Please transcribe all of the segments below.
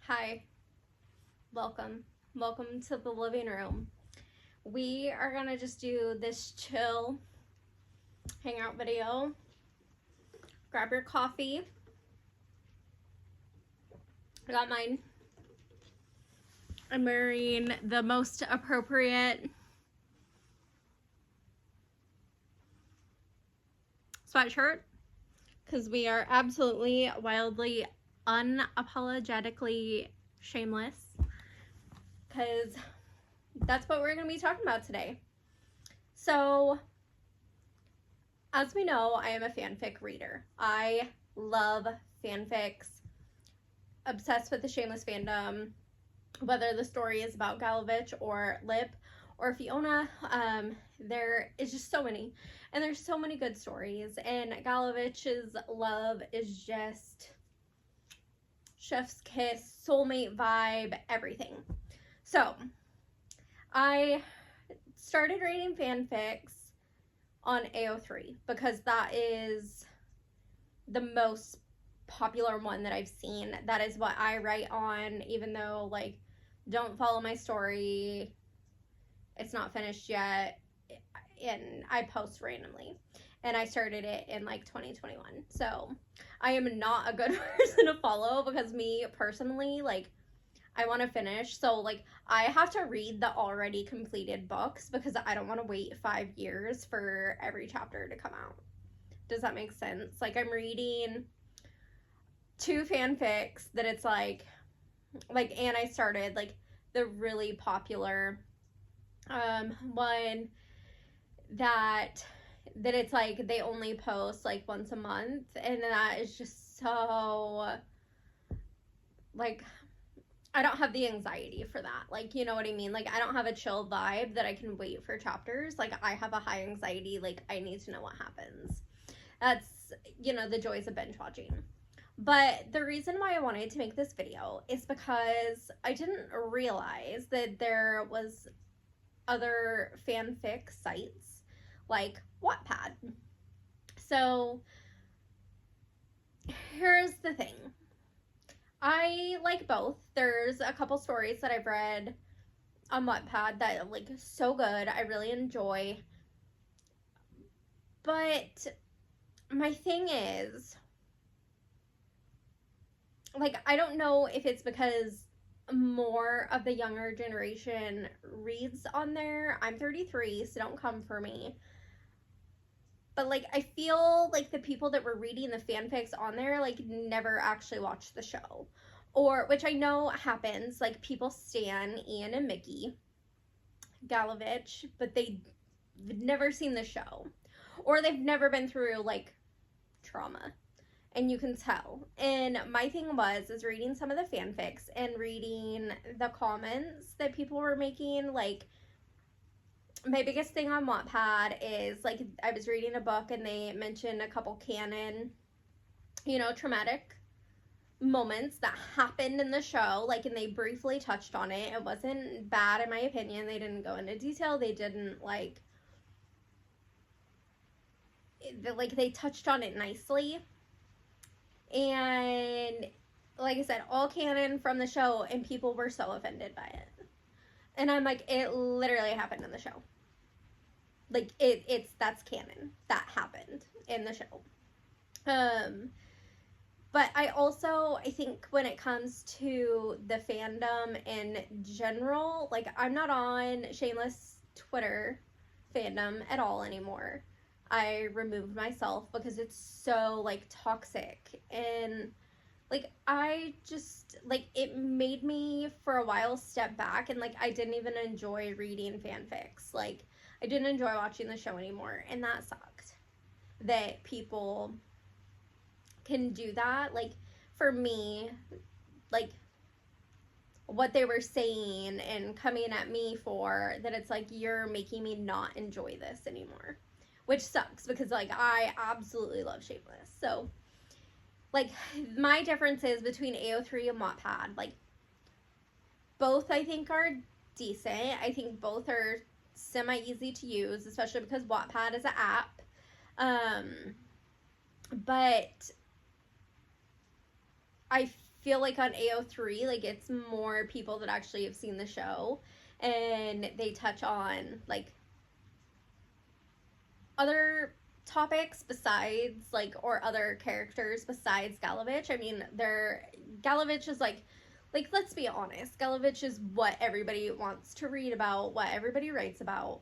Hi, welcome. Welcome to the living room. We are gonna just do this chill hangout video. Grab your coffee. I got mine. I'm wearing the most appropriate sweatshirt because we are absolutely, wildly, unapologetically shameless. Because that's what we're going to be talking about today. So, as we know, I am a fanfic reader. I love fanfics, obsessed with the Shameless Fandom, whether the story is about Galovich or Lip or Fiona. There is just so many, and there's so many good stories, and Galovich's love is just chef's kiss, soulmate vibe, everything. So, I started reading fanfics on A03 because that is the most popular one that I've seen. That is what I write on, even though, like, don't follow my story, it's not finished yet, and I post randomly. And I started it in like 2021. So I am not a good person to follow because me personally, like, I want to finish. So, like, I have to read the already completed books because I don't want to wait 5 years for every chapter to come out. Does that make sense? Like, I'm reading 2 fanfics that it's like, and I started, like, the really popular one that it's like they only post like once a month, and that is just so, like, I don't have the anxiety for that. Like, you know what I mean? Like, I don't have a chill vibe that I can wait for chapters. Like, I have a high anxiety. Like, I need to know what happens. That's, the joys of binge watching. But the reason why I wanted to make this video is because I didn't realize that there was other fanfic sites like Wattpad. So, here's the thing. I like both. There's a couple stories that I've read on Wattpad that are, like, so good. I really enjoy. But my thing is, like, I don't know if it's because more of the younger generation reads on there. I'm 33, so don't come for me. But, like, I feel like the people that were reading the fanfics on there, like, never actually watched the show. Or, which I know happens, like, people stan Ian and Mickey Galovich, but they've never seen the show. Or they've never been through, like, trauma. And you can tell. And my thing is reading some of the fanfics and reading the comments that people were making. Like, my biggest thing on Wattpad is, like, I was reading a book and they mentioned a couple canon, traumatic moments that happened in the show, like, and they briefly touched on it. It wasn't bad, in my opinion. They didn't go into detail. They didn't, they touched on it nicely. And, like I said, all canon from the show, and people were so offended by it. And I'm like, it literally happened in the show. Like, that's canon. That happened in the show. But I think when it comes to the fandom in general, like, I'm not on Shameless Twitter fandom at all anymore. I removed myself because it's so, like, toxic, and, like, I just, like, it made me for a while step back, and, like, I didn't even enjoy reading fanfics. Like, I didn't enjoy watching the show anymore, and that sucked that people can do that. Like, for me, like, what they were saying and coming at me for, that it's like, you're making me not enjoy this anymore. Which sucks because, like, I absolutely love Shameless. So, like, my differences between A03 and Wattpad, like, both I think are decent. I think both are semi-easy to use, especially because Wattpad is an app. But I feel like on A03, like it's more people that actually have seen the show, and they touch on like other topics besides like, or other characters besides Galovich. I mean, Galovich is like let's be honest, Galovich is what everybody wants to read about, what everybody writes about,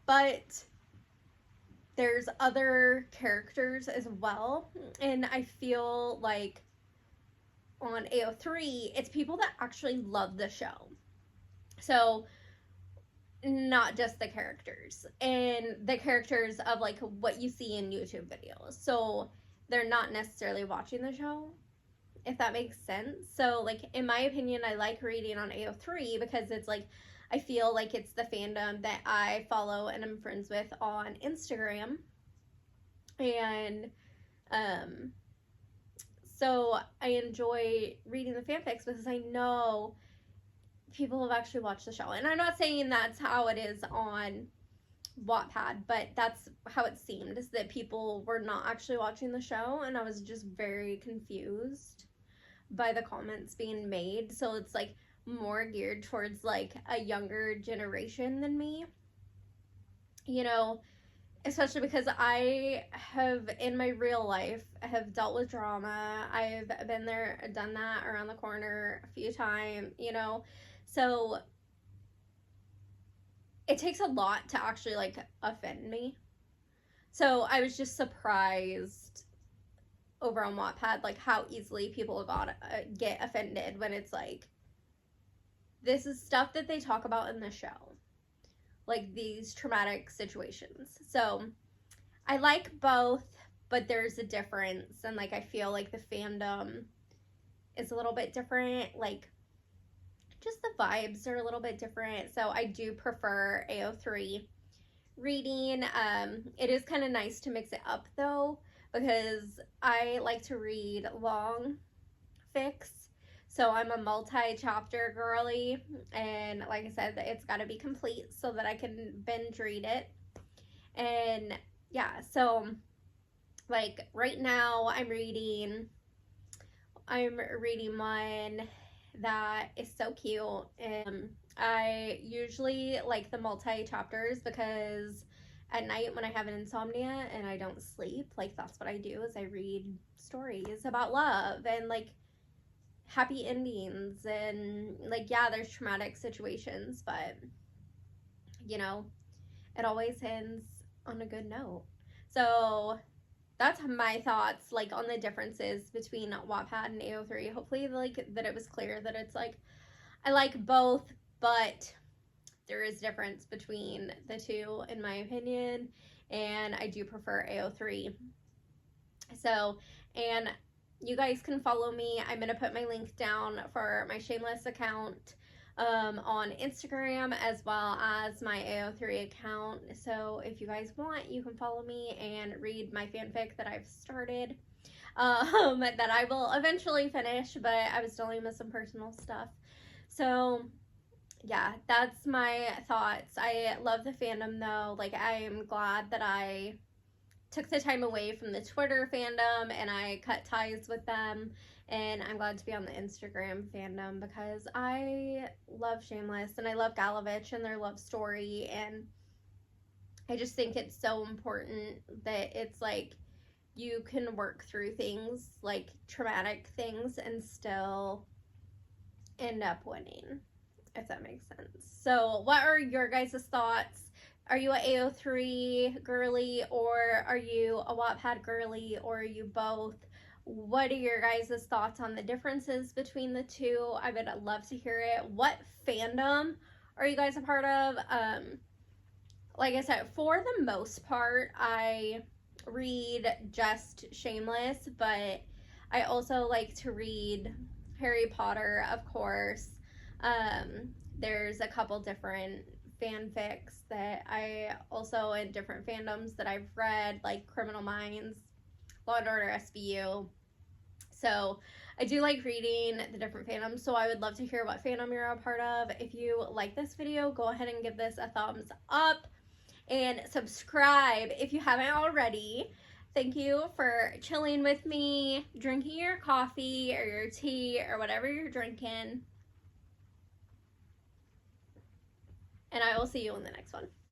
but there's other characters as well, and I feel like on A03, it's people that actually love the show. So not just the characters, and the characters of like what you see in YouTube videos. So they're not necessarily watching the show, if that makes sense. So like, in my opinion, I like reading on A03 because it's like, I feel like it's the fandom that I follow and I'm friends with on Instagram. And so I enjoy reading the fanfics because I know people have actually watched the show. And I'm not saying that's how it is on Wattpad, but that's how it seemed, is that people were not actually watching the show, and I was just very confused by the comments being made. So it's like more geared towards like a younger generation than me, you know, especially because I have, in my real life, have dealt with drama. I've been there, done that, around the corner a few times, you know. So it takes a lot to actually like offend me. So I was just surprised over on Wattpad, like how easily people get offended when it's like, this is stuff that they talk about in the show, like these traumatic situations. So I like both, but there's a difference, and like I feel like the fandom is a little bit different. Like, just the vibes are a little bit different. So I do prefer A03 reading. It is kind of nice to mix it up though, because I like to read long fics. So I'm a multi-chapter girly, and like I said, it's got to be complete so that I can binge read it. And yeah, so like right now I'm reading one that is so cute, and I usually like the multi-chapters because at night when I have an insomnia and I don't sleep, like that's what I do, is I read stories about love and like happy endings, and like, yeah, there's traumatic situations, but you know, it always ends on a good note. So that's my thoughts like on the differences between Wattpad and A03. Hopefully like that it was clear that it's like I like both, but there is difference between the two in my opinion, and I do prefer A03. So, and you guys can follow me. I'm going to put my link down for my Shameless account on Instagram, as well as my A03 account. So if you guys want, you can follow me and read my fanfic that I've started, that I will eventually finish, but I was dealing with some personal stuff. So yeah, that's my thoughts. I love the fandom though. Like, I am glad that I took the time away from the Twitter fandom and I cut ties with them, and I'm glad to be on the Instagram fandom because I love Shameless and I love Galovich and their love story, and I just think it's so important that it's like you can work through things like traumatic things and still end up winning, if that makes sense. So what are your guys' thoughts? Are you a A03 girly, or are you a Wattpad girly, or are you both? What are your guys' thoughts on the differences between the two? I would love to hear it. What fandom are you guys a part of? Like I said, for the most part, I read just Shameless, but I also like to read Harry Potter, of course. There's a couple different fanfics that I also, in different fandoms that I've read, like Criminal Minds, Law and Order SVU. So I do like reading the different fandoms, so I would love to hear what fandom you're a part of. If you like this video, go ahead and give this a thumbs up and subscribe if you haven't already. Thank you for chilling with me, drinking your coffee or your tea or whatever you're drinking. And I will see you in the next one.